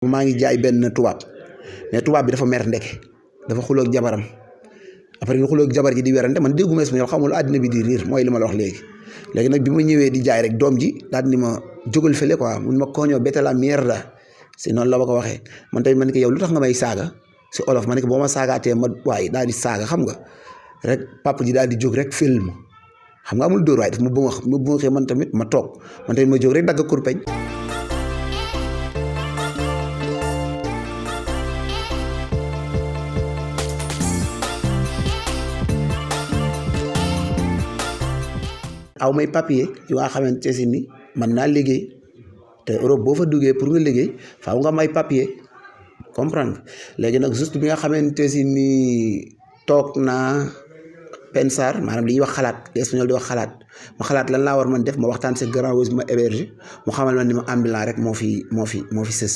maa ngi jaay benn tubaab mais tubaab bi dafa mer ndeke dafa xuloo ak jabaram après ñu xuloo ak jabar ji di werante man dégguma espagnol xamul àddina bi di riir mooy li ma la wax léegi nag bi ma ñëwee di jaay rek doom ji daal ni ma jógal fële quoi mun ma koño vete a la mierda si noonu la ma ko waxee man tamit ma ne ko yow lu tax nga may saaga si olof ma ne ko boo ma saagaatee ma waaye daal di saaga xam nga rek papa ji daal di jóg rek film xam nga amul dóor waaye daf ma bëgg man tamit ma toog man tamit ma jóg rek dagg kurpeñ. aw may papier yu nga xamante si ni mën naa liggéey te Europe boo fa duggee pour nga liggéey faaw nga may papier comprendre léegi nag juste bi nga xamante si ni toog naa pensar maanaam li ñuy wax xalaat l'espagnol di wax xalaat ma xalaat lan laa war man def ma waxtaan si grand wos bi ma héberger mu xamal ma ni ma ambulant rek moo fi sës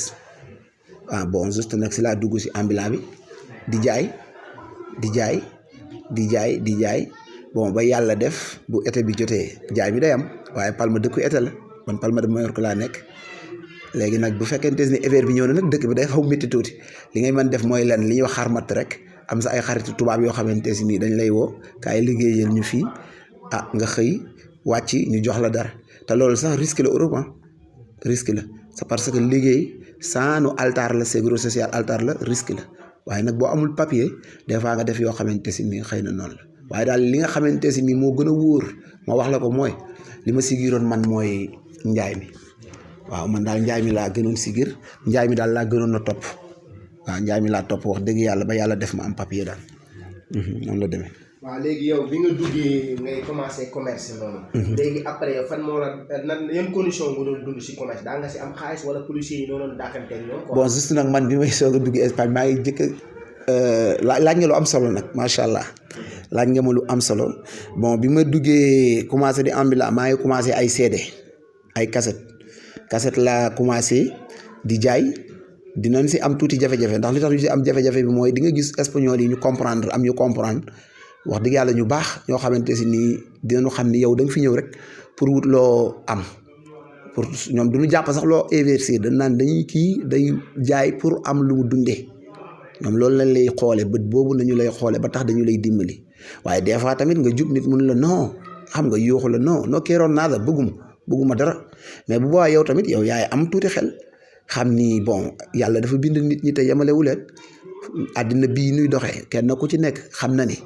bon juste nag si laa dugg si ambulant bi di jaay bon ba yàlla def bu été bi jotee jaay bi day am waaye Palma dëkku été la man Palma de Mallorca laa nekk léegi nag bu fekkente ni hiver bi ñëw na nag dëkk bi day xaw métti tuuti li ngay mën def mooy lan li ñuy wax xarmat rek am sa ay xaritu tubaab yoo xamante si nii dañ lay woo kaay liggéeyal ñu fii nga xëy wàcc ñu jox la dara te loolu sax risque la Europe risque la c'est parce que liggéey saanu altar la sécurité sociale altar la risque la waaye nag boo amul papier des fois nga def yoo xamante si nii xëy na noonu la waaye daal li nga xamante si nii moo gën a wóor ma wax la ko mooy li ma sigiroon man mooy njaay mi waaw man daal njaay mi laa gënoon sigir njaay mi daal laa gënoon a topp waaw njaay mi laa topp wax dëgg yàlla ba yàlla def ma am papier daal noonu la demee. waaw léegi yow bi nga duggee ngay commencé commerce noonu. léegi après fan moo la yan condition nga doon dund si commerce daa nga si am xaalis wala policiers yi noonu dàqante ak ñoom. bon juste nag man bi may soog a dugg Espagne maa ngi jëkk laaj nga lu am solo nag macha allah laaj nga ma lu am solo bon bi ma duggee commencé di ambulant maa ngi commencé ay CD ay cassette laa commencé di jaay dinañ si am tuuti jafe-jafe ndax li tax ñu si am jafe-jafe bi mooy di nga gis espagnol yi ñu comprendre am ñu comprendre wax dëgg yàlla ñu baax ñoo xamante si nii dinañu xam ni yow da nga fi ñëw rek pour wut loo am pour ñoom du ñu jàpp sax loo investir dañ naan dañuy kii day jaay pour am lu mu dundee ñoom loolu lañ lay xoole bët boobu nañu lay xoole ba tax dañu lay dimbali waaye des fois tamit nga jub nit mun la non xam nga yooxu la non quiero nada bëgguma dara mais bu boobaa yow tamit yow yaay am tuuti xel xam ni bon yàlla dafa bind nit ñi te yemalewu leen àddina bii nuy doxee kenn ku ci nekk xam na ni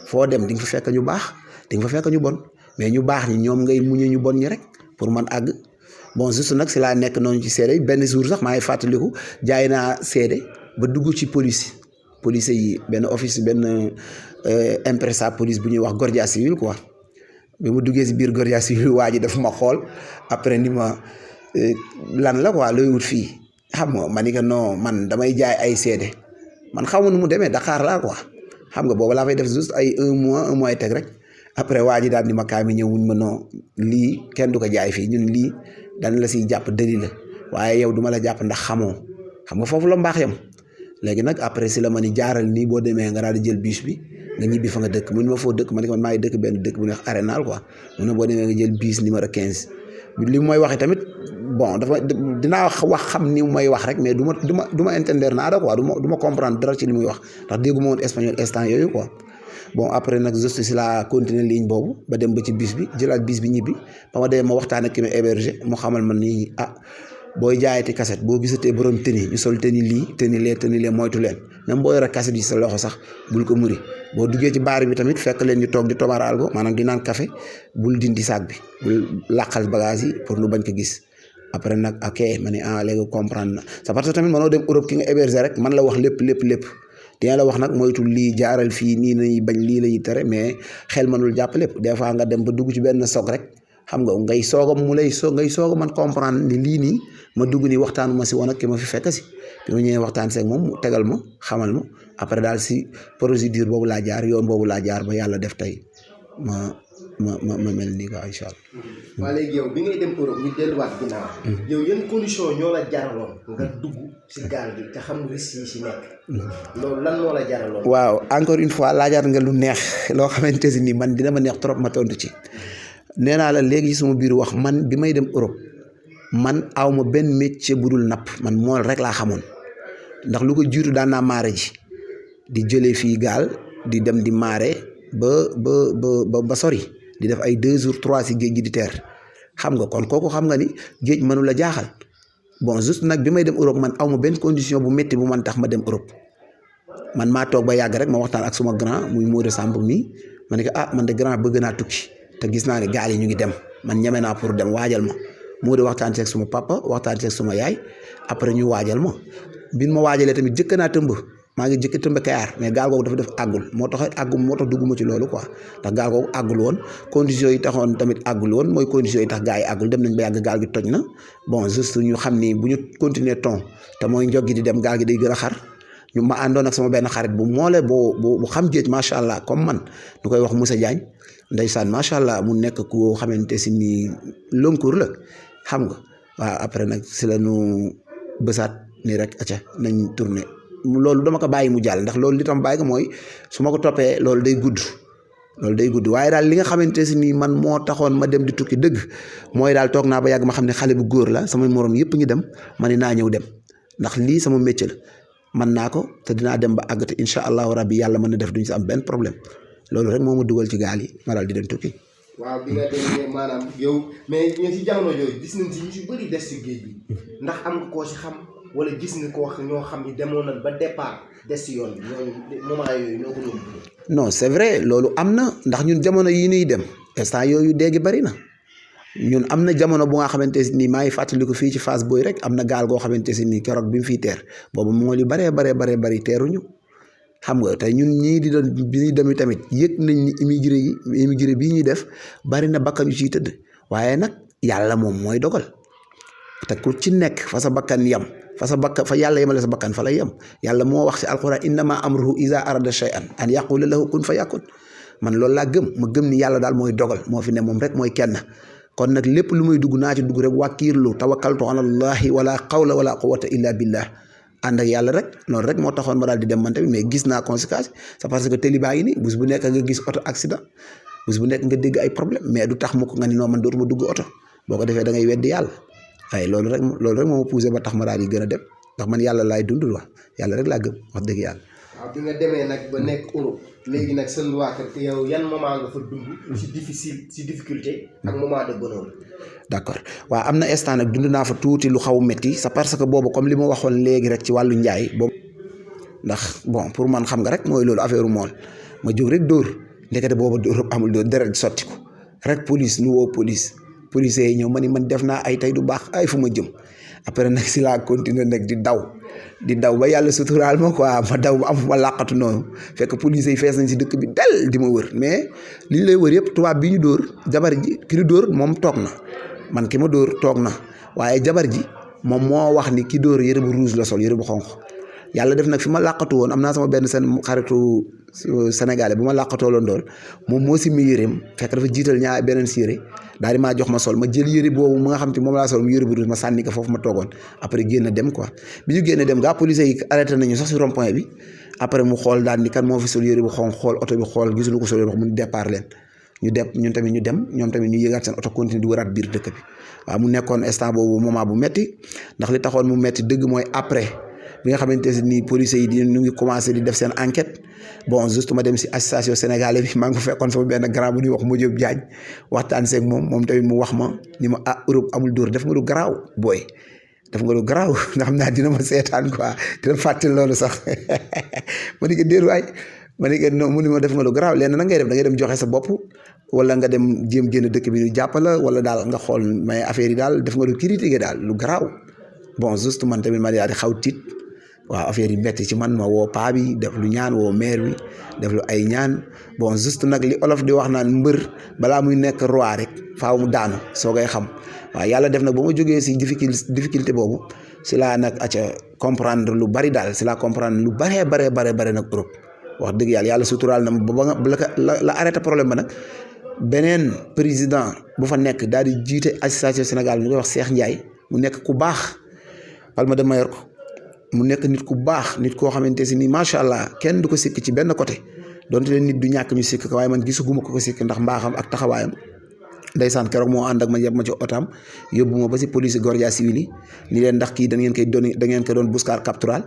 foo dem di nga fa fekk ñu baax di nga fa fekk ñu bon mais ñu baax ñi ñoom ngay muñe ñu bon ñi rek pour man àgg bon juste nag si laa nekk noonu ci seede benn jour sax maa ngi fàttaliku jaay naa seede ba dugg ci police yi benn office benn impresa police bu ñuy wax guardia civil quoi bi mu duggee si biir guardia civil waa ji dafa ma xool après ni ma lan la quoi looy wut fii xam nga ma ni que non man damay jaay ay seede man xaw ma nu mu demee Dakar laa quoi xam nga boobu laa fay def juste ay un mois teg rek après waa ji daal ni ma kaa mi ñëw wuñ ma non lii kenn du ko jaay fii ñun lii dañ la siy jàpp dëli la waaye yow duma la jàpp ndax xamoo xam nga foofu la mbaax yam léegi nag après si la ma ni jaaral nii boo demee nga daal di jël bus bi nga ñibbi fa nga dëkk mun ma foo dëkk ma ne ko man maa ngi dëkk benn dëkk bu neex Arenal quoi mun na boo demee nga jël bus numéro 15 li mooy waxee tamit bon dafa dinaa wax xam ni may wax rek mais du ma entender nada quoi du ma comprendre dara ci li muy wax ndax dégguma woon espagnol instant yooyu quoi bon après nag juste si la continuer ligne boobu ba dem ba ci bus bi jëlaat bus bi ñibbi ba ma demee ma waxtaan ak ki ma héberger mu xamal ma ni booy jaayati cassette boo gisatee borom tëni ñu sol tëni lee moytu leen même boo yore cassette yi sa loxo sax bul ko muri boo duggee ci baar bi tamit fekk leen ñu toog di tomaraal go maanaam di naan café bul dindi saag bi bul làqal bagage yi pour nu bañ ko gis après nag ok ma ne léegi comprendre na c'est parce que tamit mënoo dem Europe ki nga héberger rek man la wax lépp dina la wax nag moytu lii jaaral fii nii lañuy bañ lii lañuy tere mais xel mënul jàpp lépp des fois nga dem ba dugg ci benn soog rek xam nga ngay soog a man comprendre ni lii nii ma dugg nii waxtaanu ma si woon ak ki ma fi fekk si bi ma ñëwee waxtaan seeg moom mu tegal ma xamal ma après daal si procédure boobu laa jaar yoon boobu laa jaar ba yàlla def tey ma mel nii quoi incha allah. waa léegi yow bi ngay dem Europe ñu delluwaat ginnaaw. yow yan condition ñoo la jaraloon nga dugg si gaal gi te xam risque yi si nekk. loolu lan moo la jaraloon. waaw encore une fois laajaat nga lu neex loo xamante si nii man dina ma neex trop ma tontu ci nee naa la léegi sama biir wax man bi may dem Europe man awma benn métier bu dul napp man mool rek laa xamoon ndax lu ko jiitu daan naa maare ji di jëlee fii gaal di dem di maare ba sori di def ay 2 jours 3 si géej gi di teer xam nga kon kooku xam nga ni géej mënu la jaaxal bon juste nag bi may dem Europe man awma benn condition bu métti bu man tax ma dem Europe man maa toog ba yàgg rek ma waxtaan ak suma grand muy Modou Samb mi ma ne ko man de grand bëgg naa tukki te gis naa ne gaal yi ñu ngi dem man ñeme naa pour dem waajal ma Modou waxtaan ci ak suma papa waxtaan ci ak suma yaay après ñu waajal ma bin ma waajalee tamit jëkk naa tëmb maa ngi jëkk tëmb Kayar mais gaal googu dafa def àggul moo tax dugguma ci loolu quoi ndax gaal googu àggul woon conditions yi taxoon tamit àggul woon mooy conditions yi tax gaa yi àggul dem nañ ba yàgg gaal gi toj na bon juste ñu xam ni bu ñu continuer ton te mooy njog gi di dem gaal gi day gën a xar ñu ma àndoon ak sama benn xarit bu moole bu xam géej macha allah comme man ñu koy wax Moussa Diagne ndeysaan macha allah mu nekk ku xamante si ni lonkour la xam nga waaw après nag si la ñu bësaat nii rek acca nañ tourné loolu dama ko bàyyi mu jàll ndax loolu li tam bàyyi ko mooy su ma ko toppee loolu day gudd waaye daal li nga xamante si nii man moo taxoon ma dem di tukki dëgg mooy daal toog naa ba yàgg ma xam ne xale bu góor la sama morom yëpp ngi dem ma ne naa ñëw dem ndax lii sama métier la man naa ko te dinaa dem ba àgg te incha allahu rabbi yàlla mën na def duñ si am benn problème loolu rek moo ma dugal ci gaal yi ma daal di dem tukki. waaw bi nga demee maanaam yow mais ñu si jamono yooyu gis nañ si ñu si bëri des si géej bi ndax am nga koo si xam wala gis nga koo ñoo xam ni demoon nañ ba départ des si yoon bi ñooñu moment yooyu ñoo ko doon dund. non c'est vrai loolu am na ndax ñun jamono yi ñuy dem instant yooyu dégg bari na ñun am na jamono bu nga xamante si nii maa ngi fàttaliku fii ci Fass Boye rek am na gaal goo xamante si nii keroog bi mu fiy teer boobu moo li baree teeruñu xam nga te ñun ñii di doon bi ñuy dem tamit yëg nañ ni immigré bii ñuy def bari na bakkan yu ciy tëdd waaye nag yàlla moom mooy dogal te ku ci nekk fa sa bakkan yam fa yàlla yemale sa bakkan fa lay yem yàlla moo wax ci alquran innama amruhu iza arada shay'an an yaqula lahu kun fa yakun man loolu laa gëm ma gëm ni yàlla daal mooy dogal moo fi ne moom rek mooy kenn kon nag lépp lu muy dugg naa ci dugg rek wàkkiirlu tawakkaltu ala allahi wala qawla wala quwwata illa billah ànd ak yàlla rek loolu rek moo taxoon ma daal di dem man tamit mais gis naa conséquence c'est parce que tëli baa ngi nii bés bu nekk nga gis oto accident bés bu nekk nga dégg ay problème mais du tax mukk nga ni noo man dootuma dugg oto boo ko defee da ngay weddi yàlla waaye loolu rek moo ma poussé ba tax ma daal di gën a dem ndax man yàlla laay dundul wax yàlla rek laa gëm wax dëgg yàlla. waaw bi nga demee nag ba nekk Europe léegi nag seen waa kër yow yan moment nga fa dund si difficulté ak moment de bonheur. d'accord waaw am na instant nag dund naa fa tuuti lu xaw metti c'est parce que boobu comme li ma waxoon léegi rek ci wàllu njaay boobu ndax bon pour man xam nga rek mooy loolu affaire mool ma jóg rek dóor ndekete boobu Europe amul dóor deret sotti ko rek police nu woo policiers yi ñëw ma ni man def naa ay tey du baax ay fu ma jëm après nag si laa continuer nag di daw ba yàlla suturaal ma quoi ma daw ba am fu ma làqatu noonu fekk policiers yi fees nañ si dëkk bi del di ma wër mais li ñu lay wër yëpp tubaab bi ñu dóor jabar ji ki ñu dóor moom toog na man ki ma dóor toog na waaye jabar ji moom moo wax ni ki dóor yëre bu rouge la sol yëre bu xonq yàlla def nag fi ma làqatu woon am naa sama benn seen xaritu sénégalais bu ma làqatoo loon dool moom moo si mi yëreem fekk dafa jiital ñaar beneen si yëre daal di maa jox ma sol ma jël yëre boobu mu nga xam te moom laa sol mu yëre bu rouge ma sànni ko foofu ma toogoon après génn dem quoi bi ñu génn dem gaa policiers yi arrêté nañu sax si rond point bi après mu xool daal ni kan moo fi sol yëre bu xonq xool oto bi xool gisul ko sol yëre bu xonq mu départ leen ñun tamit ñu dem ñoom tamit ñu yëgaat seen oto continuer di wëraat biir dëkk bi waaw mu nekkoon instant boobu moment bu metti ndax li taxoon mu metti dëgg mooy après bi nga xamante ne nii policiers yi ñu ngi commencé di def seen enquête bon juste ma dem si association sénégalais bi maa ngi fa fekkoon sama benn grand bu ñuy wax Modiop Diagne waxtaan seeg moom tamit mu wax ma ni ma Europe amul dóor def nga lu garaaw booy def nga lu garaaw nga xam naa dina ma seetaan quoi dina fàttali loolu sax ma ni ko déet waay ma ni ko non mu ni ma def nga lu garaaw léegi nag ngay def da ngay dem joxe sa bopp wala nga dem jéem génn dëkk bi ñu jàppala wala daal nga xool mais affaire yi daal def nga lu critiqué daal lu garaaw bon juste man tamit ma daal di xaw tiit waaw affaire yi metti ci man ma woo paa bi def lu ñaan woo maire bi def lu ay ñaan bon juste nag li olof di wax naan mbër balaa muy nekk roi rek faaw mu daanu soo koy xam waaw yàlla def nag ba ma jógee si difficulté boobu si laa nag acca comprendre lu bari daal si laa comprendre lu baree nag Europe wax dëgg yàlla suturaal na ba la arrêté problème ba nag beneen président bu fa nekk daal di jiite association Sénégal ñu koy wax Cheikh Ndiaye mu nekk ku baax Palma de Mallorca mu nekk nit ku baax nit koo xamante si ni macha allah kenn du ko sikk ci benn côté donte leen nit du ñàkk ñu sikk ko waaye man gisuguma ko sikk ndax mbaaxam ak taxawaayam ndeysaan keroog moo ànd ak ma yeb ma ci otam yóbbu ma ba si police Guardia Civil yi ni leen ndax kii da ngeen ko doon buscar captural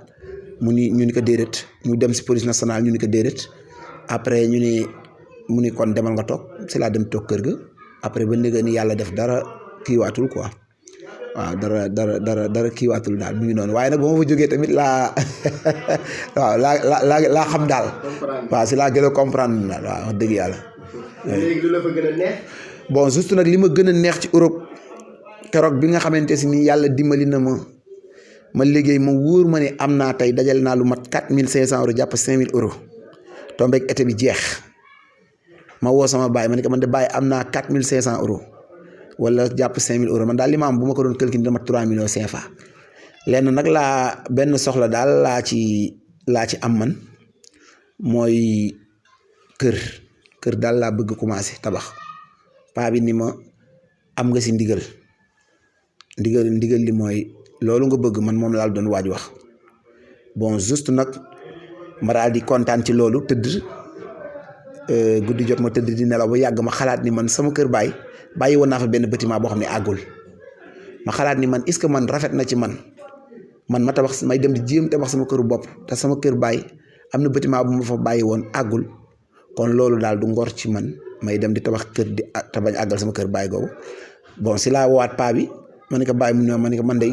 ñu ni ko déedéet ñu dem si police nationale ñu ni ko déedéet après mu ni kon demal nga toog si laa dem toog kër ga après ba léegi ni yàlla def dara kiiwaatul quoi waaw dara kiiwaatul daal mu ngi noonu waaye nag ba ma fa jógee tamit waaw laa xam daal waaw si laa gën a comprendre daal waaw wax dëgg yàlla. léegi lu la fa gën a neex. bon juste nag li ma gën a neex ci Europe keroog bi nga xamante si ni yàlla dimbali na ma liggéey ma wóor ma ne am naa tey dajal naa lu mat 4500 euros jàpp 5000 euros tombeeg été bi jeex ma woo sama baay ma ne ko man de baay am naa 4500 euros wala jàpp 5000 euros man daal li ma am bu ma ko doon calculer dama 3 millions CFA lenn nag benn soxla daal laa ci am man mooy kër daal laa bëgg commencer tabax paa bi ni ma am nga si ndigal li mooy loolu nga bëgg man moom laa doon waaj wax bon juste nag ma daal di kontaan ci loolu tëdd guddi jot ma tëdd di nelaw ba yàgg ma xalaat ni man sama kër bàyyi woon naa fa benn bâtiment boo xam ne àggul ma xalaat ni man est-ce que man rafet na ci man ma tabax may dem di jéem tabax sama këru bopp te sama kër baay am na bâtiment bu ma fa bàyyi woon àggul kon loolu daal du ngor ci man may dem di tabax kër te bañ àggal sama kër baay googu bon si laa woowaat paa bi ma ne ko baay mu ne ma ne ko man de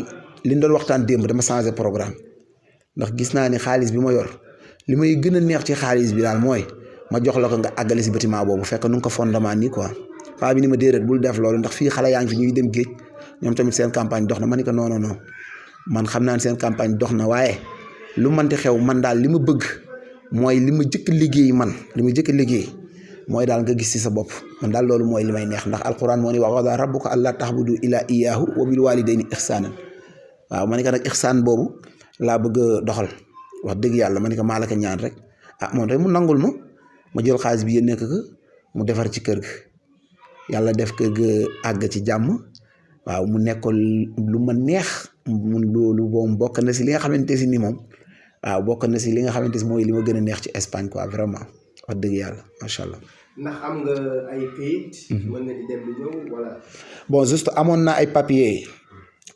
li ñu doon waxtaan démb dama changé programme ndax gis naa ni xaalis bi ma yor li may gën a neex ci xaalis bi daal mooy ma jox la ko nga àggale si bâtiment boobu fekk nu nga ko fondement nii quoi paa bi ni ma déedéet bul def loolu ndax fii xale yaa ngi fi ñuy dem géej ñoom tamit seen campagne dox na ma ne ko non man xam naa ne seen campagne dox na waaye lu manti xew man daal li ma bëgg mooy li ma jëkk liggéey mooy daal nga gis ci sa bopp man daal loolu mooy li may neex ndax alquran moo ni wa qadaa rabbuka allaa ta'budu illaa iyyaahu wa bil waalidayni ihsaanan waaw ma ne ko nag ihsaan boobu laa bëgg a doxal wax dëgg yàlla ma ne ko maa la ko ñaan rek moom tamit mu nangul ma jël xaalis bi yéen nekk ko mu defar ci kër ga yàlla def kër ga àgg ci jàmm waaw mu nekkoon lu ma neex loolu boobu bokk na si li nga xamante si ni moom waaw bokk na si li nga xamante si mooy li ma gën a neex ci Espagne quoi vraiment wax dëgg yàlla macha allah. ndax am nga ay kayit. mën nga di dem di ñëw wala. bon juste amoon naa ay papier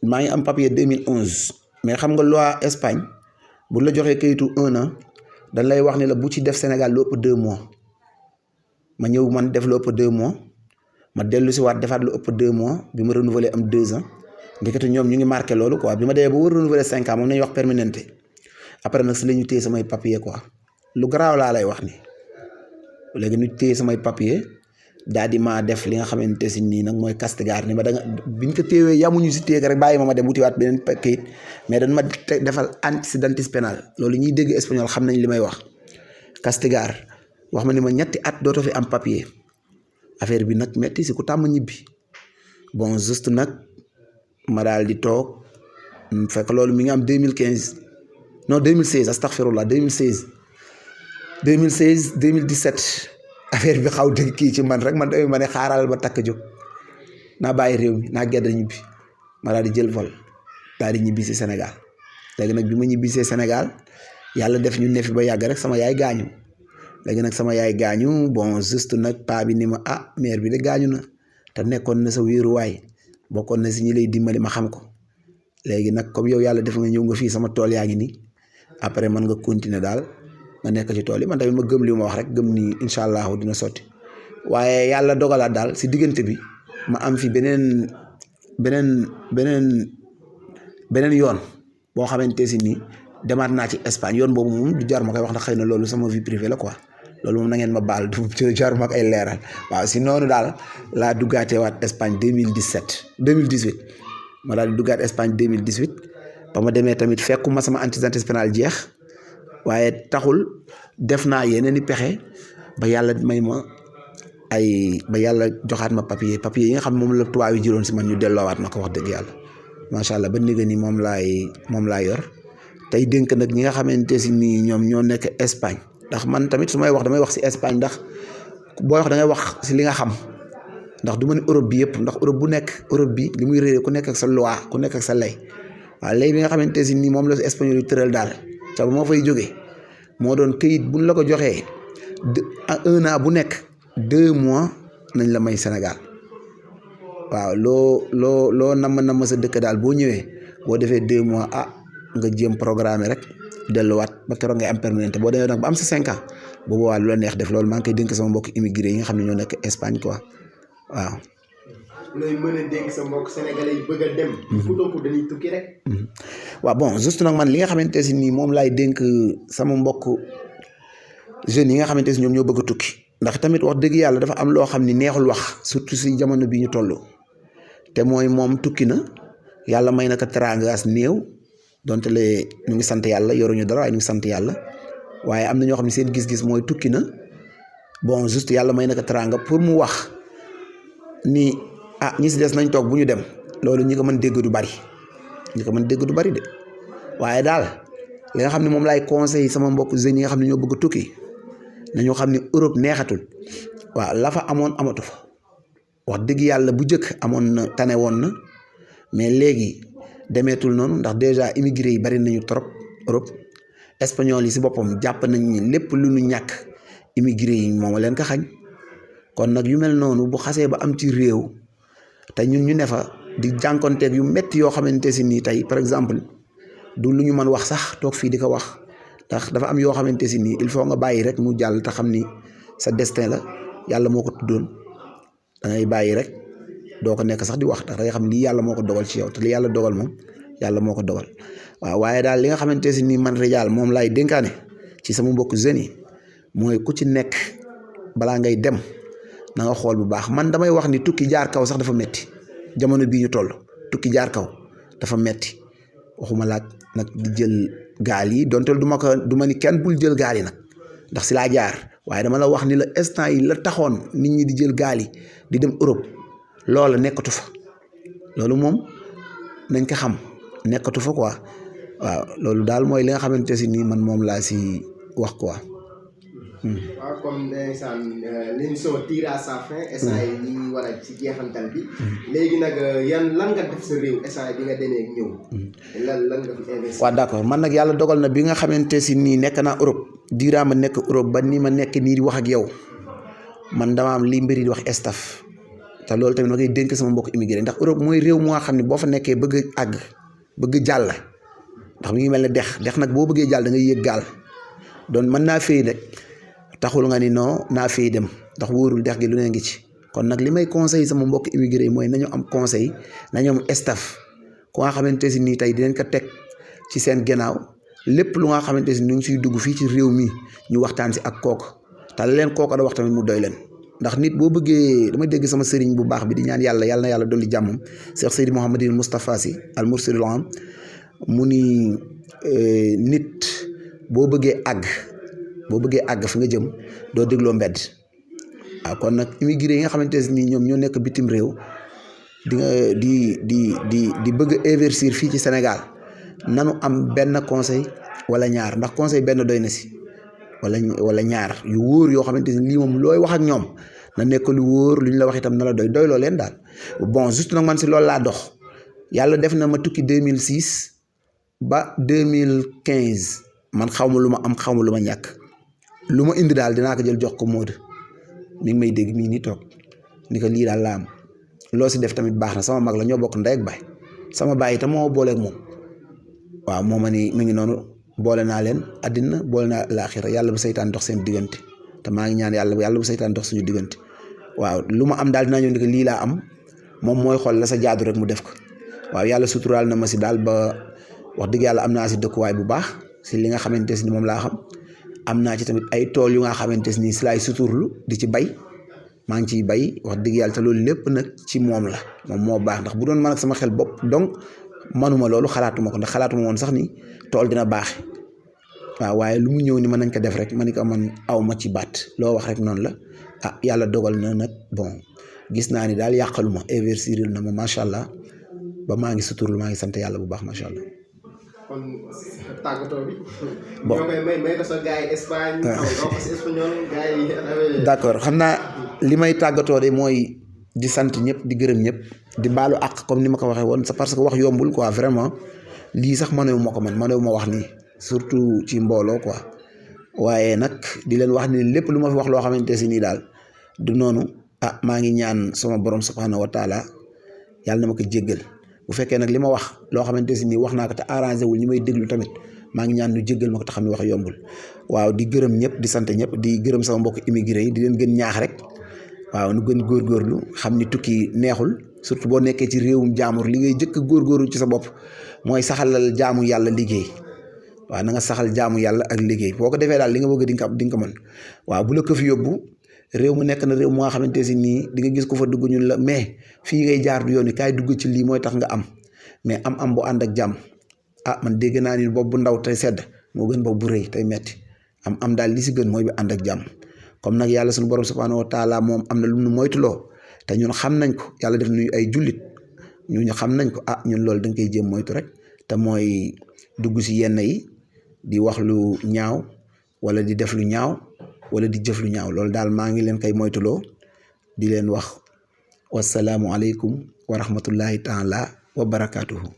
maa ngi am papier 2011 mais xam nga loi Espagne bu la joxee kayitu 1 an dañ lay wax ne la bu ci def Sénégal lu ëpp 2 mois ma ñëw man def lu ëpp 2 mois ma dellu si waat defaat lu ëpp 2 mois bi ma renouveler am 2 ans ndekete ñoom ñu ngi marqué loolu quoi bi ma demee ba war renouveler 5 ans moom nañuy wax permanente après nag si la ñu téye samay papier quoi lu garaaw laa lay wax ni léegi ñu téye samay papier daal di maa def li nga xamante si nii nag mooy castigar ni ma da nga biñ ko téewee yamuñu si téye rek bàyyi ma dem wutiwaat beneen kayit mais dañ ma defal antecedentes pénal loolu ñuy dégg espagnol xam nañ li may wax castigar wax ma ni ma ñetti at dootoo fi am papier affaire bi nag metti si ku tàmm ñibbi bon juste nag ma daal di toog fekk loolu mi ngi am 2015 non 2016 astaghfirullah 2016 2017 affaire bi xaw dëgg kii ci man rek man tamit ma ne xaaral ba takk jóg naa bàyyi réew mi naa gedd ñibbi ma daal di jël vol daal di ñibbi si Sénégal léegi nag bi ma ñibbisee Sénégal yàlla def ñu ne fi ba yàgg rek sama yaay gaañu léegi nag sama yaay gaañu bon juste nag paa bi ni ma mère bi de gaañu na te nekkoon na sa wéeruwaay bokkoon na si ñi lay dimbali ma xam ko léegi nag comme yow yàlla def nga ñëw nga fii sama tool yaa ngi nii après man nga continuer daal nga nekk ci tool yi man tamit ma gëm li ma wax rek gëm ni incha allah dina sotti waaye yàlla dogalaat daal si diggante bi ma am fi beneen yoon boo xamante si nii demaat naa ci Espagne yoon boobu moom du jar ma koy wax ndax xëy na loolu sama vie privée la quoi loolu moom na ngeen ma baal du jar ma koy leeral waaw si noonu daal laa duggaatee waat Espagne 2018 ma daal di duggaat Espagne 2018 ba ma demee tamit fekkuma sama antecédent pénal jeex waaye taxul def naa yeneen i pexe ba yàlla may ma ba yàlla joxaat ma papier yi nga xam moom la tubaab yi jëloon si man ñu delloowaat ma ko wax dëgg yàlla macha allah ba néega ni moom laa yor tey dénk nag ñi nga xamante si nii ñoom ñoo nekk Espagne ndax man tamit su may wax damay wax si Espagne ndax booy wax da ngay wax si li nga xam ndax du ma ne Europe bi yëpp ndax Europe bi li muy réeré ku nekk ak sa loi ku nekk ak sa lay waaw lay bi nga xamante si nii moom la si espagnol yu tëral daal ca ba moo fay jógee moo doon këyit buñ la ko joxee 1 an bu nekk 2 mois nañ la may Sénégal waaw loo namm sa dëkk daal boo ñëwee boo defee 2 mois nga jéem programme rek delluwaat ba keroog ngay am permanent boo demee nag ba am sa 5 ans bu boobaa lu la neex def loolu maa ngi koy dénk sama mbokk immigré yi nga xam ne ñoo nekk Espagne quoi waaw. looy mën a dénk sa mbokk sénégalais yi bëgg a dem. fu topp dañuy tukki rek. waaw bon juste nag man li nga xamante si nii moom laay dénk sama mbokk jeunes yi nga xamante si ñoom ñoo bëgg a tukki ndax tamit wax dëgg yàlla dafa am loo xam ni neexul wax surtout si jamono bi ñu toll te mooy moom tukki na yàlla may na ko teraangaas néew donte le ñu ngi sant yàlla yoruñu dara waaye ñu ngi sant yàlla waaye am na ñoo xam ne seen gis-gis mooy tukki na bon juste yàlla may na ko teraanga pour mu wax ni ñi si des nañ toog bu ñu dem loolu ñi ko mën dégg du bari de waaye daal li nga xam ne moom laay conseil sama mbokk jeunes yi nga xam ne ñoo bëgg tukki nañoo xam ne Europe neexatul waaw la fa amoon amatu fa wax dëgg yàlla bu njëkk amoon na tane woon na mais léegi demeetul noonu ndax déjà immigré yi bari nañu trop Europe espagnol yi si boppam jàpp nañ ni lépp lu ñu ñàkk immigré yi moom leen ko xañ kon nag yu mel noonu bu xasee ba am ci réew te ñun ñu ne fa di jànkonteeg yu métti yoo xamante si nii tey par exemple du lu ñu mën wax sax toog fii di ko wax ndax dafa am yoo xamante si nii il faut nga bàyyi rek mu jàll te xam ni sa destin la yàlla moo ko tuddoon da ngay bàyyi rek doo ko nekk sax di wax ndax da ngay xam lii yàlla moo ko dogal ci yow te li yàlla dogal moom yàlla moo ko dogal waaw waaye daal li nga xamante si nii man Ridial moom laay dénkaane ci sama mbokk jeunes yi mooy ku ci nekk balaa ngay dem na nga xool bu baax man damay wax ni tukki jaar kaw sax dafa metti jamono bii ñu toll tukki jaar kaw dafa metti waxuma laaj nag di jël gaal yi donte du ma ni kenn bul jël gaal yi nag ndax si laa jaar waaye dama la wax ni la instant yi la taxoon nit ñi di jël gaal yi di dem Europe loola nekkatu fa loolu moom nañ ko xam nekkatu fa quoi waaw loolu daal mooy li nga xamante si nii man moom laa si wax quoi. waaw comme ndeysaan l'émission tire à sa fin. instant yi ñu ngi war a ci jeexantal bi. léegi nag lan nga def sa réew instant bi nga demee ñëw. lan nga fi investir. waaw d'accord man nag yàlla dogal na bi nga xamante si nii nekk naa Europe diiraa ma nekk Europe ba ni ma nekk nii di wax ak yow man dama am li mbir yi di wax staff te loolu tamit ma koy dénk sama mbokk immigré ndax Europe mooy réew moo xam ne boo fa nekkee bëgg jàll ndax mi ngi mel ne dex nag boo bëggee jàll da ngay yëg gaal doon mën naa fay rek. taxul nga ni non naa fay dem ndax wóorul dex gi lu ne ngi ci kon nag li may conseil sama mbokk immigré mooy nañu am conseil nañu am staff ku nga xamante si nii tey dinañ ko teg ci seen gannaaw lépp lu nga xamante si ñu ngi siy dugg fii ci réew mi ñu waxtaan si ak kooku te leen kooku da wax tamit mu doy leen ndax nit boo bëggee dama dégg sama sëriñ bu baax bi di ñaan yàlla na yàlla dolli jàmmam Cheikh Seydi Mouhamadine Moustapha Sy al mursidul am mu ni nit boo bëggee àgg fi nga jëm doo dégloo mbedd waaw kon nag immigré yi nga xamante ne nii ñoom ñoo nekk bitim réew di nga di bëgg a investir fii ci Sénégal nanu am benn conseil wala ñaar ndax conseil benn doy na si wala ñaar yu wóor yoo xamante ne lii moom looy wax ak ñoom na nekk lu wóor lu ñu la wax itam na la doyloo leen daal bon juste nag man si loolu laa dox yàlla def na ma tukki 2006 ba 2015 man xaw ma lu ma am xaw ma lu ma ñàkk lu ma indi daal dinaa ko jël jox ko Modou mi ngi may dégg mi ngi nii toog ni ko lii daal laa am loo si def tamit baax na sama mag la ñoo bokk ndey ak baay sama baay itam moo booleeg moom waaw moo ma ni mi ngi noonu boole naa leen àddina boole naa laaxira yàlla bu saytaan dox seen diggante te maa ngi ñaan yàlla bu saytaan dox suñu diggante waaw lu ma am daal dinaa ñëw ni ko lii laa am moom mooy xool la sa jaadu rek mu def ko waaw yàlla suturaal na ma si daal ba wax dëgg yàlla am naa si dëkkuwaay bu baax si li nga xamante ni moom laa xam am naa ci tamit ay tool yu nga xamante ni si laay suturlu di ci bay maa ngi ciy bay wax dëgg yàlla te loolu lépp nag ci moom la moom moo baax ndax bu doon man ak sama xel bopp donc manuma loolu xalaatuma ko ndax xalaatuma woon sax ni tool dina baaxe waaw waaye lu mu ñëw ni mën nañ ko def rek ma ni ko man aw ma ci baat loo wax rek noonu la yàlla dogal na nag bon gis naa ni daal yàqaluma investiril na ma macha allah ba maa ngi suturlu maa ngi sant yàlla bu baax macha allah. kon tàggatoo bi. bon ñoo koy may ko sa gars yi Espagne. doo ko si espagnol gars yi. d'accord xam naa li may tàggatoo de mooy di sant ñëpp di gërëm ñëpp di baalu àq comme ni ma ko waxee woon c'est parce que wax yombul quoi vraiment lii sax mënewu ma ko mënewu ma wax nii surtout ci mbooloo quoi waaye nag di leen wax ni lépp lu ma fi wax loo xamante si nii daal du noonu maa ngi ñaan sama borom subhanahu wa taala yàlla na ma ko jéggal bu fekkee nag li ma wax loo xamante si nii wax naa ko te arrangé wul ñi may déglu tamit maa ngi ñaan ñu jéggal ma ko te xam ne wax yombul waaw di gërëm ñëpp di sant ñëpp di gërëm sama mbokk immigré yi di leen gën ñaax rek waaw nu gën góorgóorlu xam ni tukki neexul surtout boo nekkee ci réewum jaamur li ngay jëkk góorgóorlu ci sa bopp mooy saxalal jaamu yàlla liggéey waaw na nga saxal jaamu yàlla ak liggéey boo ko defee daal li nga bëgg di nga ko mën waaw bu la ko fi yóbbu réew mu nekk na réew moo xamante si nii di nga gis ko fa dugg ñun la mais fii ngay jaar du yoon wi kaay dugg ci lii mooy tax nga am mais am bu ànd ak jàmm man dégg naa ni bopp bu ndaw tey sedd moo gën bopp bu rëy tey metti am daal li si gën mooy bi ànd ak jàmm comme nag yàlla suñu borom subhanahu wa taala moom am na lu nu moytuloo te ñun xam nañ ko yàlla def nuyu ay jullit ñu xam nañ ko ñun loolu da nga koy jéem moytu rek te mooy dugg si yenn yi di wax lu ñaaw wala di def lu ñaaw wala di jëf lu ñaaw loolu daal maa ngi leen koy moytuloo di leen wax wasalaamualeykum wa rahmatullahi taala wa barakaatuhu.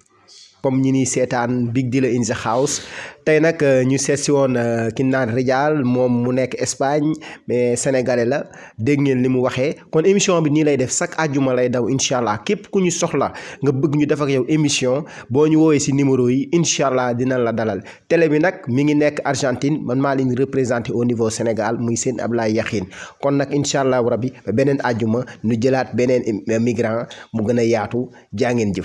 comme ñi ni seetaan Big Dealer in the house tey nag ñu seet si woon ki naan Ridial moom mu nekk Espagne mais sénégalais la dégg ngeen li mu waxee kon émission bi nii lay def chaque àjjuma lay daw incha allah képp ku ñu soxla nga bëgg ñu def ak yow émission boo ñu woowee si numéro yi incha allah dina la dalal télé bi nag mi ngi nekk Argentine man maa leen représenté au niveau Sénégal muy seen Ablaye Yakhine kon nag incha allah rabbi beneen àjjuma ñu jëlaat beneen migrant mu gën a yaatu jaa ngeen jëf.